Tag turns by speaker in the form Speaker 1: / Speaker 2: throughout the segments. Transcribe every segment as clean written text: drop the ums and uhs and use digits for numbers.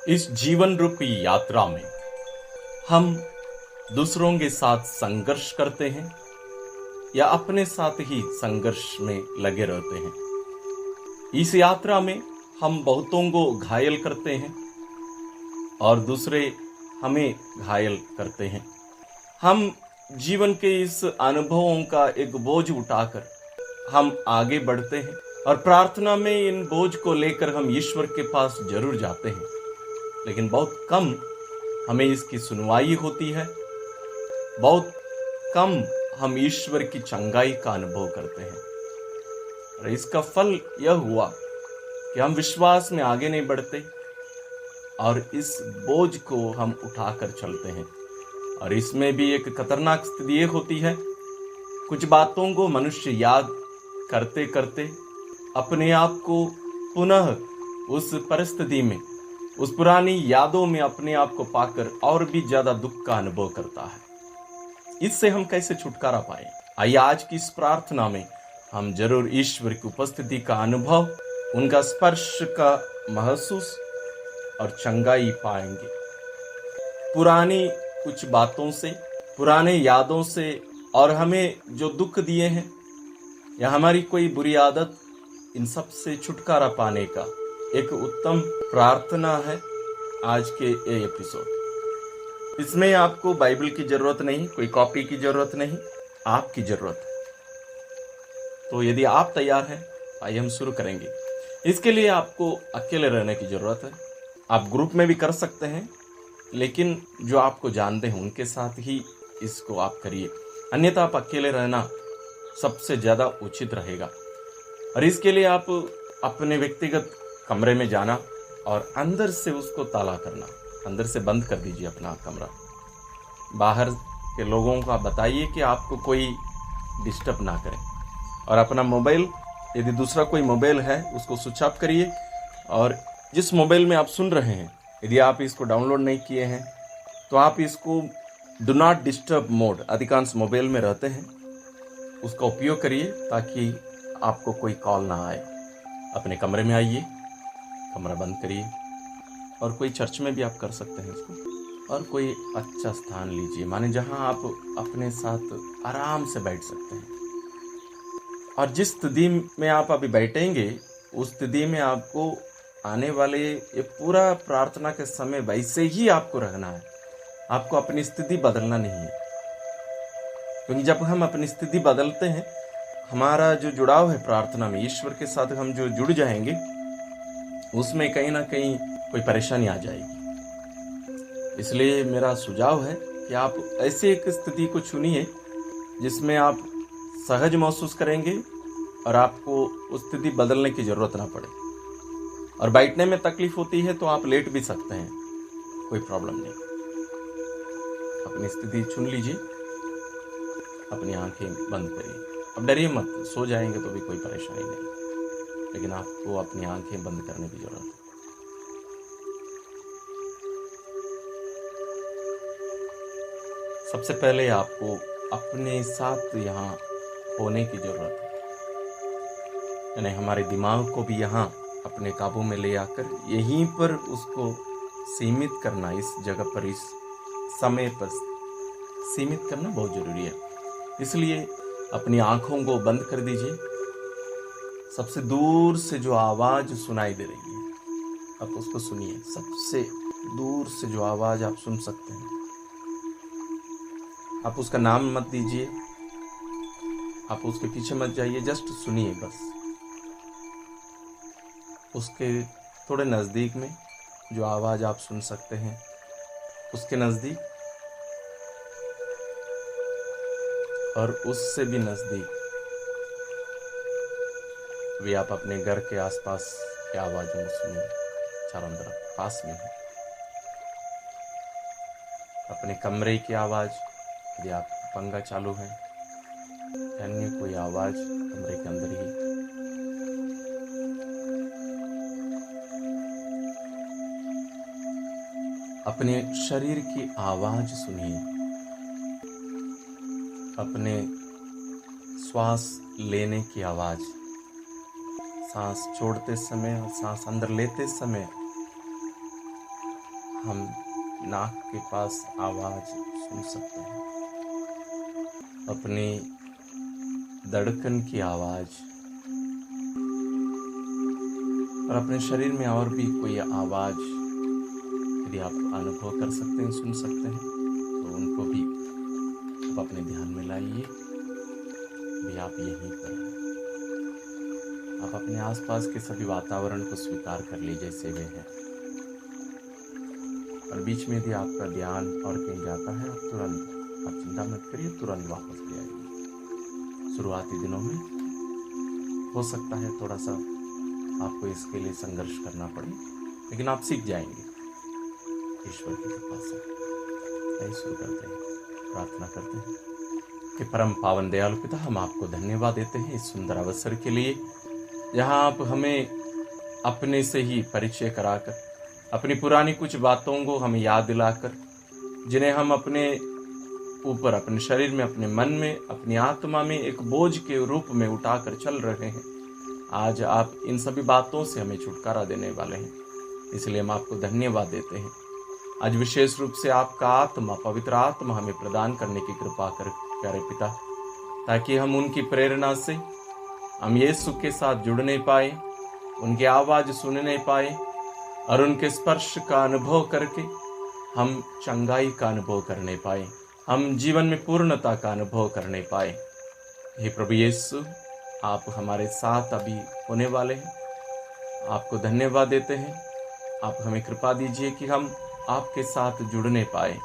Speaker 1: इस जीवन रूपी यात्रा में हम दूसरों के साथ संघर्ष करते हैं या अपने साथ ही संघर्ष में लगे रहते हैं। इस यात्रा में हम बहुतों को घायल करते हैं और दूसरे हमें घायल करते हैं। हम जीवन के इस अनुभवों का एक बोझ उठाकर हम आगे बढ़ते हैं और प्रार्थना में इन बोझ को लेकर हम ईश्वर के पास जरूर जाते हैं, लेकिन बहुत कम हमें इसकी सुनवाई होती है। बहुत कम हम ईश्वर की चंगाई का अनुभव करते हैं और इसका फल यह हुआ कि हम विश्वास में आगे नहीं बढ़ते और इस बोझ को हम उठाकर चलते हैं। और इसमें भी एक खतरनाक स्थिति ये होती है, कुछ बातों को मनुष्य याद करते करते अपने आप को पुनः उस परिस्थिति में, उस पुरानी यादों में अपने आप को पाकर और भी ज्यादा दुख का अनुभव करता है। इससे हम कैसे छुटकारा पाए? आइए आज की इस प्रार्थना में हम जरूर ईश्वर की उपस्थिति का अनुभव, उनका स्पर्श का महसूस और चंगाई पाएंगे। पुरानी कुछ बातों से, पुराने यादों से और हमें जो दुख दिए हैं या हमारी कोई बुरी आदत, इन सब से छुटकारा पाने का एक उत्तम प्रार्थना है आज के ये एपिसोड। इसमें आपको बाइबल की जरूरत नहीं, कोई कॉपी की जरूरत नहीं, आपकी जरूरत है। तो यदि आप तैयार हैं, आइए हम शुरू करेंगे। इसके लिए आपको अकेले रहने की जरूरत है। आप ग्रुप में भी कर सकते हैं, लेकिन जो आपको जानते हैं उनके साथ ही इसको आप करिए, अन्यथा आप अकेले रहना सबसे ज्यादा उचित रहेगा। और इसके लिए आप अपने व्यक्तिगत कमरे में जाना और अंदर से उसको ताला करना, अंदर से बंद कर दीजिए अपना कमरा। बाहर के लोगों को आप बताइए कि आपको कोई डिस्टर्ब ना करे। और अपना मोबाइल, यदि दूसरा कोई मोबाइल है, उसको स्विच ऑफ करिए। और जिस मोबाइल में आप सुन रहे हैं, यदि आप इसको डाउनलोड नहीं किए हैं तो आप इसको डू नॉट डिस्टर्ब मोड, अधिकांश मोबाइल में रहते हैं, उसका उपयोग करिए ताकि आपको कोई कॉल ना आए। अपने कमरे में आइए, कमरा बंद करिए। और कोई चर्च में भी आप कर सकते हैं इसको। और कोई अच्छा स्थान लीजिए, माने जहां आप अपने साथ आराम से बैठ सकते हैं। और जिस स्थिति में आप अभी बैठेंगे, उस स्थिति में आपको आने वाले ये पूरा प्रार्थना के समय वैसे ही आपको रहना है। आपको अपनी स्थिति बदलना नहीं है, क्योंकि जब हम अपनी स्थिति बदलते हैं, हमारा जो जुड़ाव है प्रार्थना में ईश्वर के साथ हम जो जुड़ जाएंगे, उसमें कहीं ना कहीं कोई परेशानी आ जाएगी। इसलिए मेरा सुझाव है कि आप ऐसे एक स्थिति को चुनिए जिसमें आप सहज महसूस करेंगे और आपको उस स्थिति बदलने की जरूरत ना पड़े। और बैठने में तकलीफ होती है तो आप लेट भी सकते हैं, कोई प्रॉब्लम नहीं। अपनी स्थिति चुन लीजिए, अपनी आंखें बंद करिए। अब डरिए मत, सो जाएंगे तो भी कोई परेशानी नहीं, लेकिन आपको अपनी आंखें बंद करने की जरूरत है। सबसे पहले आपको अपने साथ यहाँ होने की जरूरत है, यानी हमारे दिमाग को भी यहाँ अपने काबू में ले आकर यहीं पर उसको सीमित करना, इस जगह पर, इस समय पर सीमित करना बहुत जरूरी है। इसलिए अपनी आंखों को बंद कर दीजिए। सबसे दूर से जो आवाज सुनाई दे रही है, आप उसको सुनिए। सबसे दूर से जो आवाज आप सुन सकते हैं, आप उसका नाम मत दीजिए, आप उसके पीछे मत जाइए, जस्ट सुनिए बस। उसके थोड़े नज़दीक में जो आवाज़ आप सुन सकते हैं, उसके नज़दीक और उससे भी नज़दीक भी आप अपने घर के आसपास की आवाज़ों को सुनिए। चारों तरफ पास में है अपने कमरे की आवाज़, यदि आप पंखा चालू है, अन्य कोई आवाज़ कमरे के अंदर ही। अपने शरीर की आवाज सुनिए, अपने श्वास लेने की आवाज, सांस छोड़ते समय और सांस अंदर लेते समय हम नाक के पास आवाज सुन सकते हैं, अपनी धड़कन की आवाज, और अपने शरीर में और भी कोई आवाज यदि आप अनुभव कर सकते हैं, सुन सकते हैं, तो उनको भी आप अपने ध्यान में लाइए। भी आप यहीं पर हैं। आप अपने आसपास के सभी वातावरण को स्वीकार कर लीजिए जैसे वे हैं, और बीच में यदि आपका ध्यान और कहीं जाता है, आप चिंता मत करिए, तुरंत वापस ले आइए। शुरुआती दिनों में हो सकता है थोड़ा सा आपको इसके लिए संघर्ष करना पड़े, लेकिन आप सीख जाएंगे ईश्वर की कृपा से। शुरू करते हैं, प्रार्थना करते हैं कि परम पावन दयालु पिता, हम आपको धन्यवाद देते हैं इस सुंदर अवसर के लिए, जहां आप हमें अपने से ही परिचय कराकर, अपनी पुरानी कुछ बातों को हमें याद दिलाकर, जिन्हें हम अपने ऊपर, अपने शरीर में, अपने मन में, अपनी आत्मा में एक बोझ के रूप में उठाकर चल रहे हैं, आज आप इन सभी बातों से हमें छुटकारा देने वाले हैं। इसलिए हम आपको धन्यवाद देते हैं। आज विशेष रूप से आपका आत्मा, पवित्र आत्मा हमें प्रदान करने की कृपा कर प्यारे पिता, ताकि हम उनकी प्रेरणा से हम यीशु के साथ जुड़ने पाए, उनकी आवाज सुनने पाए, और उनके स्पर्श का अनुभव करके हम चंगाई का अनुभव करने पाए, हम जीवन में पूर्णता का अनुभव करने पाए। हे प्रभु यीशु, आप हमारे साथ अभी होने वाले हैं। आपको धन्यवाद देते हैं। आप हमें कृपा दीजिए कि हम आपके साथ जुड़ने पाए।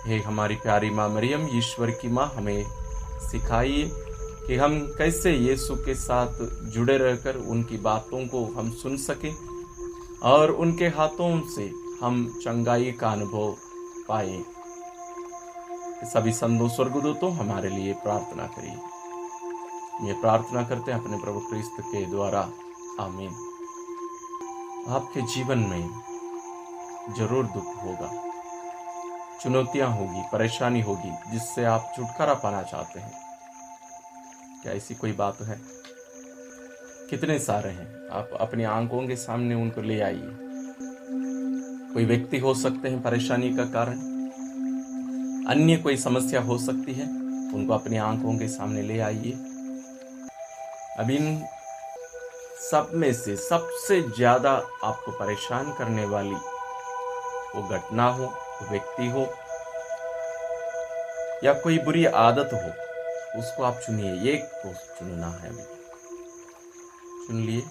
Speaker 1: हे हमारी प्यारी माँ मरियम, ईश्वर की माँ, हमें सिखाइए कि हम कैसे यीशु के साथ जुड़े रहकर उनकी बातों को हम सुन सकें, और उनके हाथों से हम चंगाई का अनुभव पाए। सभी संतों, स्वर्गदूतों, हमारे लिए प्रार्थना करिए। ये प्रार्थना करते हैं अपने प्रभु क्रिस्त के द्वारा, आमीन। आपके जीवन में जरूर दुख होगा, चुनौतियां होगी, परेशानी होगी, जिससे आप छुटकारा पाना चाहते हैं। क्या ऐसी कोई बात है? कितने सारे हैं, आप अपनी आंखों के सामने उनको ले आइए। कोई व्यक्ति हो सकते हैं परेशानी का कारण, अन्य कोई समस्या हो सकती है, उनको अपनी आंखों के सामने ले आइए। अब इन सब में से सबसे ज्यादा आपको परेशान करने वाली वो घटना हो, व्यक्ति हो, या कोई बुरी आदत हो, उसको आप चुनिए। एक को चुनना है, अभी चुन लिए,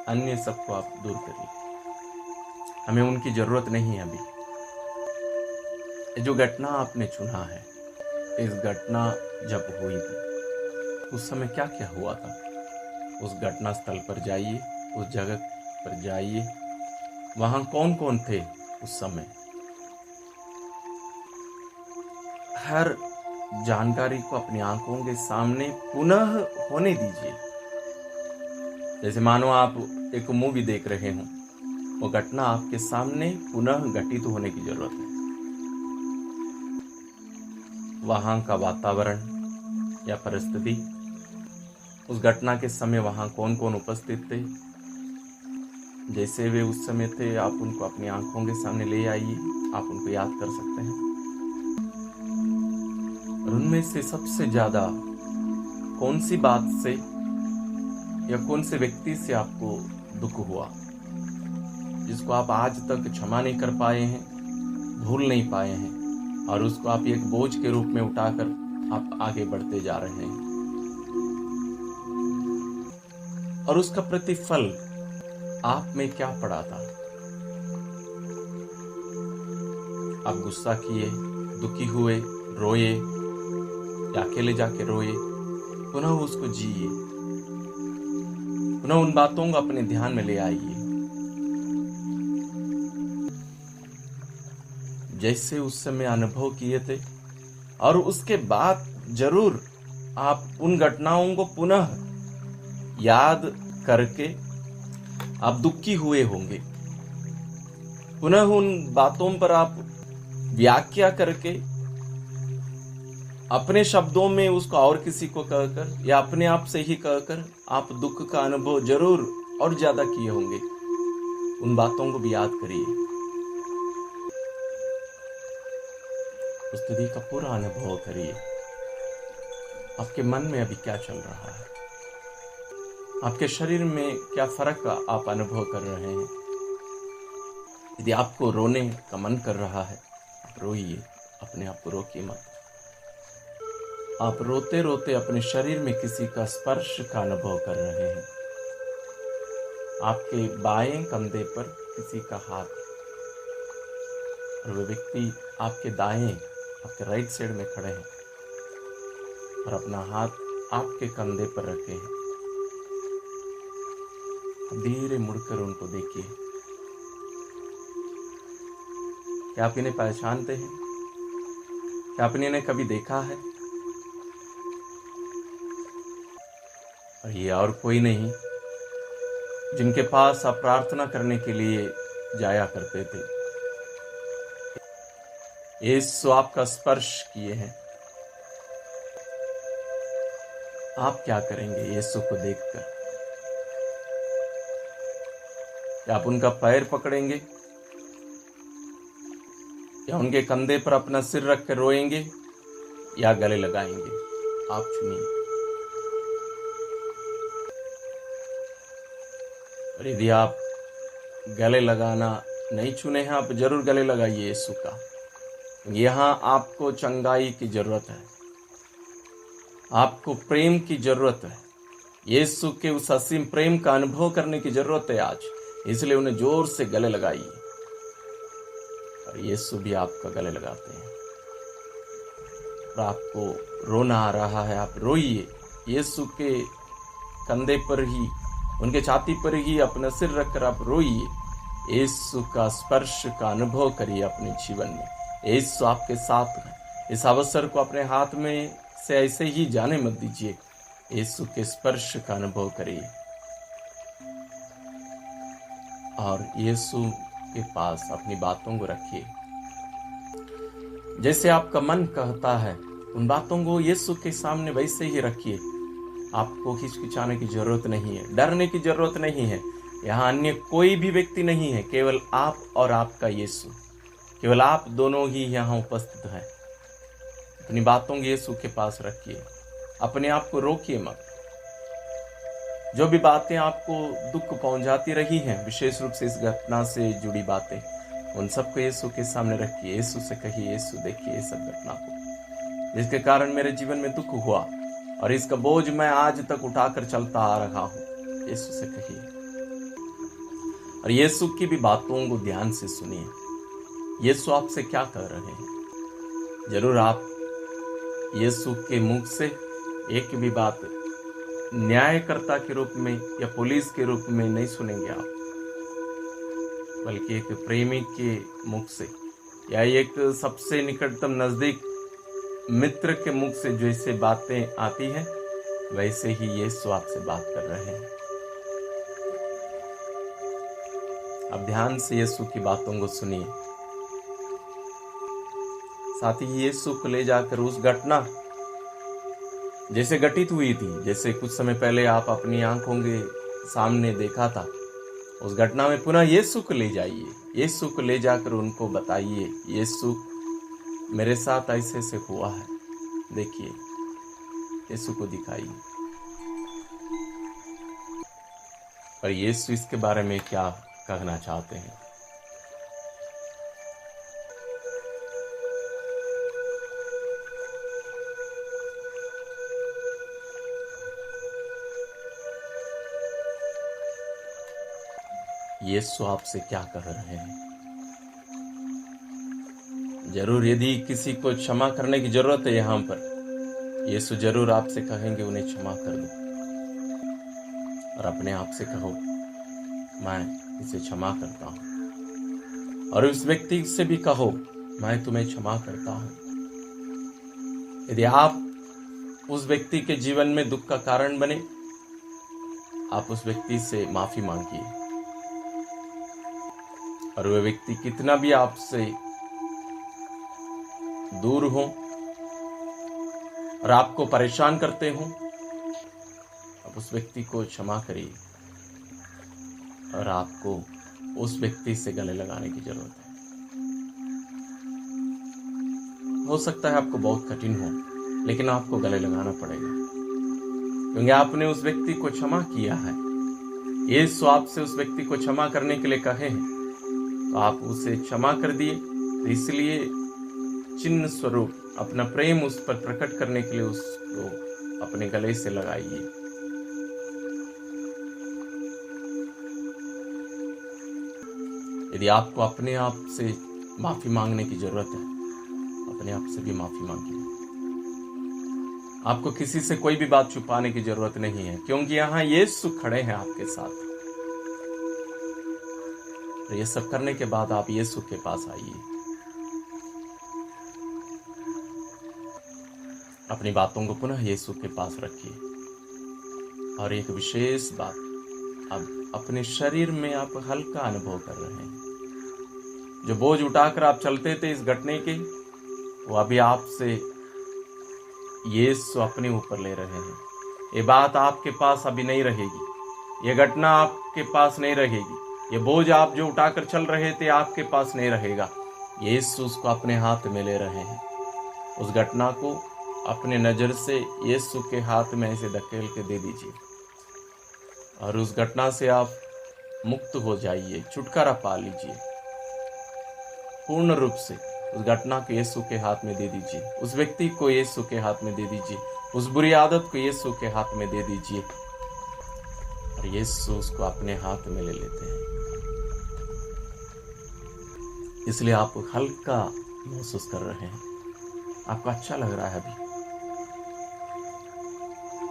Speaker 1: अन्य सबको आप दूर करिए। हमें उनकी जरूरत नहीं है अभी। जो घटना आपने चुना है, इस घटना जब हुई थी उस समय क्या क्या हुआ था, उस घटना स्थल पर जाइए, उस जगह पर जाइए, वहां कौन कौन थे उस समय, हर जानकारी को अपनी आंखों के सामने पुनः होने दीजिए। जैसे मानो आप एक मूवी देख रहे हो, वो घटना आपके सामने पुनः घटित होने की जरूरत है। वहां का वातावरण या परिस्थिति, उस घटना के समय वहां कौन कौन उपस्थित थे, जैसे वे उस समय थे, आप उनको अपनी आंखों के सामने ले आइए। आप उनको याद कर सकते हैं, और उनमें से सबसे ज्यादा कौन सी बात से या कौन से व्यक्ति से आपको दुख हुआ, जिसको आप आज तक क्षमा नहीं कर पाए हैं, भूल नहीं पाए हैं, और उसको आप एक बोझ के रूप में उठाकर आप आगे बढ़ते जा रहे हैं, और उसका प्रतिफल आप में क्या पड़ा था। आप गुस्सा किए, दुखी हुए, रोए, या अकेले जाके रोए, पुनः उसको जिए, पुनः उन बातों को अपने ध्यान में ले आइए। जैसे उस समय अनुभव किए थे, और उसके बाद जरूर आप उन घटनाओं को पुनः याद करके आप दुखी हुए होंगे। पुनः उन बातों पर आप व्याख्या करके अपने शब्दों में उसको और किसी को कहकर या अपने आप से ही कहकर आप दुख का अनुभव जरूर और ज्यादा किए होंगे। उन बातों को भी याद करिए। उस स्तुति का पूरा अनुभव करिए। आपके मन में अभी क्या चल रहा है, आपके शरीर में क्या फर्क आप अनुभव कर रहे हैं। यदि आपको रोने का मन कर रहा है, आप रोइए, अपने आप को रोकिए मत। आप रोते रोते अपने शरीर में किसी का स्पर्श का अनुभव कर रहे हैं। आपके बाएं कंधे पर किसी का हाथ, और वह व्यक्ति आपके दाएं, आपके राइट साइड में खड़े हैं और अपना हाथ आपके कंधे पर रखे हैं। धीरे मुड़कर उनको देखिए। क्या आप इन्हें पहचानते हैं? क्या आपने इन्हें कभी देखा है? और ये और कोई नहीं जिनके पास आप प्रार्थना करने के लिए जाया करते थे। यीशु आपका स्पर्श किए हैं। आप क्या करेंगे यीशु को देखकर? क्या आप उनका पैर पकड़ेंगे या उनके कंधे पर अपना सिर रख कर रोएंगे या गले लगाएंगे? आप चुनिए। और यदि आप गले लगाना नहीं चुने हैं, आप जरूर गले लगाइए यीशु का। यहाँ आपको चंगाई की जरूरत है, आपको प्रेम की जरूरत है। यीशु के उस असीम प्रेम का अनुभव करने की जरूरत है आज, इसलिए उन्हें जोर से गले लगाइए। और यीशु भी आपका गले लगाते हैं। और आपको रोना आ रहा है, आप रोइए। यीशु के कंधे पर ही, उनके छाती पर ही अपना सिर रखकर आप रोइए। यीशु का स्पर्श का अनुभव करिए अपने जीवन में। यीशु आपके साथ है। इस अवसर को अपने हाथ में से ऐसे ही जाने मत दीजिए। यीशु के स्पर्श का अनुभव करिए और यीशु के पास अपनी बातों को रखिए। जैसे आपका मन कहता है उन बातों को यीशु के सामने वैसे ही रखिए। आपको हिचकिचाने की जरूरत नहीं है, डरने की जरूरत नहीं है। यहाँ अन्य कोई भी व्यक्ति नहीं है, केवल आप और आपका यीशु। केवल आप दोनों ही यहाँ उपस्थित हैं। अपनी बातों को यीशु के पास रखिए। अपने आप को रोकिए मत। जो भी बातें आपको दुख पहुंचाती रही हैं, विशेष रूप से इस घटना से जुड़ी बातें, उन सबको यीशु के सामने रखिए। यीशु से कहिए, यीशु देखिए इस सब घटना को, जिसके कारण मेरे जीवन में दुख हुआ और इसका बोझ मैं आज तक उठाकर चलता आ रहा हूं। यीशु से कहिए और यीशु की भी बातों को ध्यान से सुनिए। यीशु आपसे क्या कह रहे हैं? जरूर आप यीशु के मुख से एक भी बात न्यायकर्ता के रूप में या पुलिस के रूप में नहीं सुनेंगे आप, बल्कि एक प्रेमी के मुख से या एक सबसे निकटतम नजदीक मित्र के मुख से जैसे बातें आती हैं, वैसे ही यीशु आपसे बात कर रहे हैं। अब ध्यान से यीशु की बातों को सुनिए। साथ ही यीशु को ले जाकर उस घटना जैसे घटित हुई थी, जैसे कुछ समय पहले आप अपनी आंखों के सामने देखा था, उस घटना में पुनः यीशु को ले जाइए। यीशु को ले जाकर उनको बताइए, यीशु मेरे साथ ऐसे से हुआ है, देखिए। यीशु को दिखाइए और यीशु इसके बारे में क्या कहना चाहते हैं। यीशु आपसे क्या कह रहे हैं? जरूर यदि किसी को क्षमा करने की जरूरत है यहाँ पर, यीशु जरूर आपसे कहेंगे उन्हें क्षमा कर दो। और अपने आप से कहो, मैं इसे क्षमा करता हूं। और उस व्यक्ति से भी कहो, मैं तुम्हें क्षमा करता हूं। यदि आप उस व्यक्ति के जीवन में दुख का कारण बने, आप उस व्यक्ति से माफी मांगिए। और वह व्यक्ति कितना भी आपसे दूर हो और आपको परेशान करते हो, आप उस व्यक्ति को क्षमा करिए और आपको उस व्यक्ति से गले लगाने की जरूरत है। हो सकता है आपको बहुत कठिन हो, लेकिन आपको गले लगाना पड़ेगा, क्योंकि आपने उस व्यक्ति को क्षमा किया है। यीशु आपसे उस व्यक्ति को क्षमा करने के लिए कहे हैं, तो आप उसे क्षमा कर दिए। तो इसलिए चिन्ह स्वरूप अपना प्रेम उस पर प्रकट करने के लिए उसको अपने गले से लगाइए। यदि आपको अपने आप से माफी मांगने की जरूरत है, अपने आप से भी माफी मांगिए। आपको किसी से कोई भी बात छुपाने की जरूरत नहीं है, क्योंकि यहां यीशु खड़े हैं आपके साथ। तो ये सब करने के बाद आप यीशु के पास आइए। अपनी बातों को पुनः यीशु के पास रखिए। और एक विशेष बात, अब अपने शरीर में आप हल्का अनुभव कर रहे हैं। जो बोझ उठाकर आप चलते थे इस घटने के, वो अभी आपसे यीशु अपने ऊपर ले रहे हैं। ये बात आपके पास अभी नहीं रहेगी, ये घटना आपके पास नहीं रहेगी, ये बोझ आप जो उठाकर चल रहे थे आपके पास नहीं रहेगा। यीशु उसको अपने हाथ में ले रहे हैं। उस घटना को अपने नजर से यीशु के हाथ में ऐसे धकेल के दे दीजिए, और उस घटना से आप मुक्त हो जाइए, छुटकारा पा लीजिए। पूर्ण रूप से उस घटना को यीशु के हाथ में दे दीजिए, उस व्यक्ति को यीशु के हाथ में दे दीजिए, उस बुरी आदत को यीशु के हाथ में दे दीजिए, और यीशु उसको अपने हाथ में ले लेते हैं। इसलिए आप हल्का महसूस कर रहे हैं, आपको अच्छा लग रहा है अभी।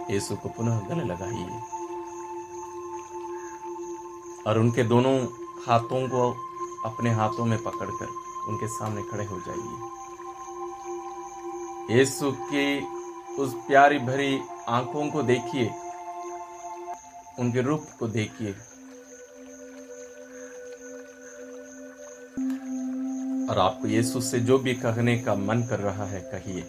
Speaker 1: यीशु को पुनः गले लगाइए और उनके दोनों हाथों को अपने हाथों में पकड़कर उनके सामने खड़े हो जाइए। यीशु की उस प्यारी भरी आंखों को देखिए, उनके रूप को देखिए, और आपको यीशु से जो भी कहने का मन कर रहा है कहिए।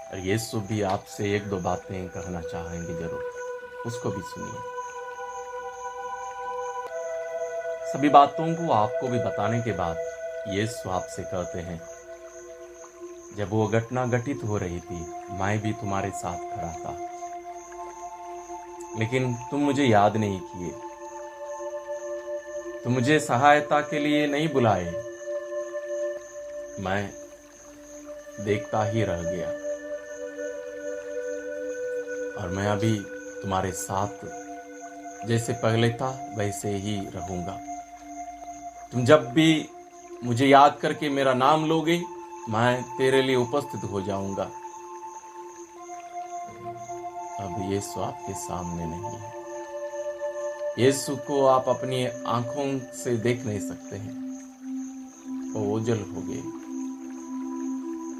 Speaker 1: और यीशु भी आपसे एक दो बातें कहना चाहेंगे जरूर, उसको भी सुनिए। सभी बातों को आपको भी बताने के बाद यीशु आपसे कहते हैं, जब वो घटना घटित हो रही थी मैं भी तुम्हारे साथ खड़ा था, लेकिन तुम मुझे याद नहीं किए, तुम मुझे सहायता के लिए नहीं बुलाए, मैं देखता ही रह गया, और मैं अभी तुम्हारे साथ जैसे पहले था वैसे ही रहूंगा। तुम जब भी मुझे याद करके मेरा नाम लोगे, मैं तेरे लिए उपस्थित हो जाऊंगा। अब यीशु आपके सामने नहीं है। यीशु को आप अपनी आंखों से देख नहीं सकते हैं, वो ओझल हो गए,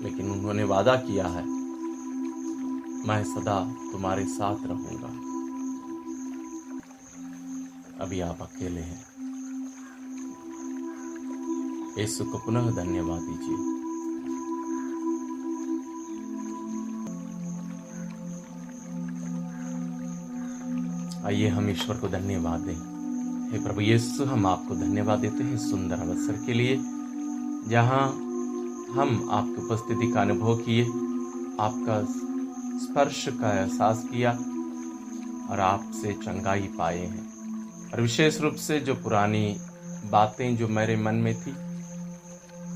Speaker 1: लेकिन उन्होंने वादा किया है, मैं सदा तुम्हारे साथ रहूंगा। अभी आप अकेले हैं। यीशु को पुनः धन्यवाद दीजिए। आइए हम ईश्वर को धन्यवाद दें। हे प्रभु यीशु, हम आपको धन्यवाद देते हैं सुंदर अवसर के लिए, जहां हम आपकी उपस्थिति का अनुभव किए, आपका स्पर्श का एहसास किया और आपसे चंगाई पाए हैं। और विशेष रूप से जो पुरानी बातें जो मेरे मन में थी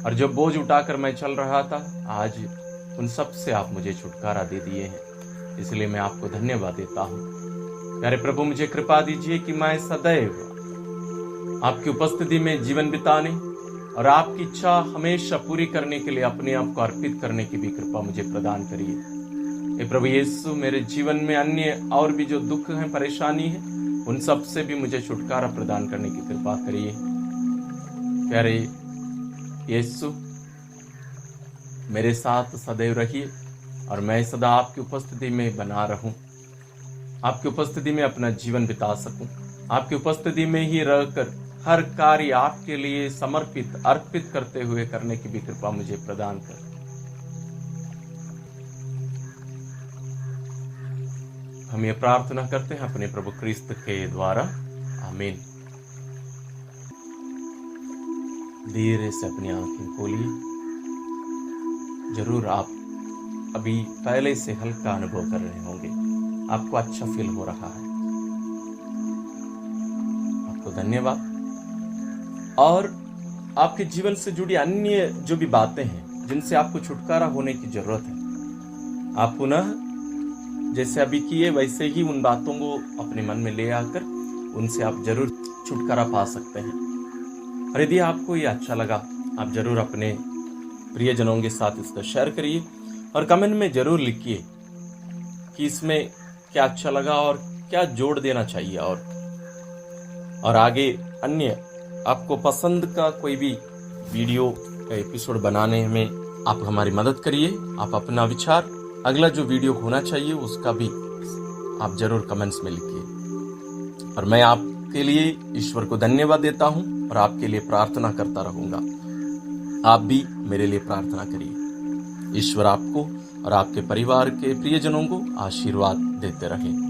Speaker 1: और जो बोझ उठाकर मैं चल रहा था, आज उन सब से आप मुझे छुटकारा दे दिए हैं। इसलिए मैं आपको धन्यवाद देता हूँ। प्यारे प्रभु, मुझे कृपा दीजिए कि मैं सदैव आपकी उपस्थिति में जीवन बिताने और आपकी इच्छा हमेशा पूरी करने के लिए अपने आप को अर्पित करने की भी कृपा मुझे प्रदान करिए। हे प्रभु यीशु, मेरे जीवन में अन्य और भी जो दुख हैं, परेशानी है, उन सब से भी मुझे छुटकारा प्रदान करने की कृपा करिए। प्यारे यीशु, मेरे साथ सदैव रहिए और मैं सदा आपकी उपस्थिति में बना रहूं, आपकी उपस्थिति में अपना जीवन बिता सकूं, आपकी उपस्थिति में ही रहकर हर कार्य आपके लिए समर्पित अर्पित करते हुए करने की भी कृपा मुझे प्रदान कर। हम ये प्रार्थना करते हैं अपने प्रभु क्रिस्त के द्वारा, आमीन। धीरे से अपनी आंखें खोलिए। जरूर आप अभी पहले से हल्का अनुभव कर रहे होंगे, आपको अच्छा फील हो रहा है। आपको धन्यवाद। और आपके जीवन से जुड़ी अन्य जो भी बातें हैं जिनसे आपको छुटकारा होने की जरूरत है, आप पुनः जैसे अभी किए वैसे ही उन बातों को अपने मन में ले आकर उनसे आप जरूर छुटकारा पा सकते हैं। और यदि आपको ये अच्छा लगा, आप जरूर अपने प्रियजनों के साथ इसको शेयर करिए और कमेंट में जरूर लिखिए कि इसमें क्या अच्छा लगा और क्या जोड़ देना चाहिए। और आगे अन्य आपको पसंद का कोई भी वीडियो का एपिसोड बनाने में आप हमारी मदद करिए। आप अपना विचार, अगला जो वीडियो होना चाहिए उसका भी आप जरूर कमेंट्स में लिखिए। और मैं आपके लिए ईश्वर को धन्यवाद देता हूं और आपके लिए प्रार्थना करता रहूंगा। आप भी मेरे लिए प्रार्थना करिए। ईश्वर आपको और आपके परिवार के प्रियजनों को आशीर्वाद देते रहें।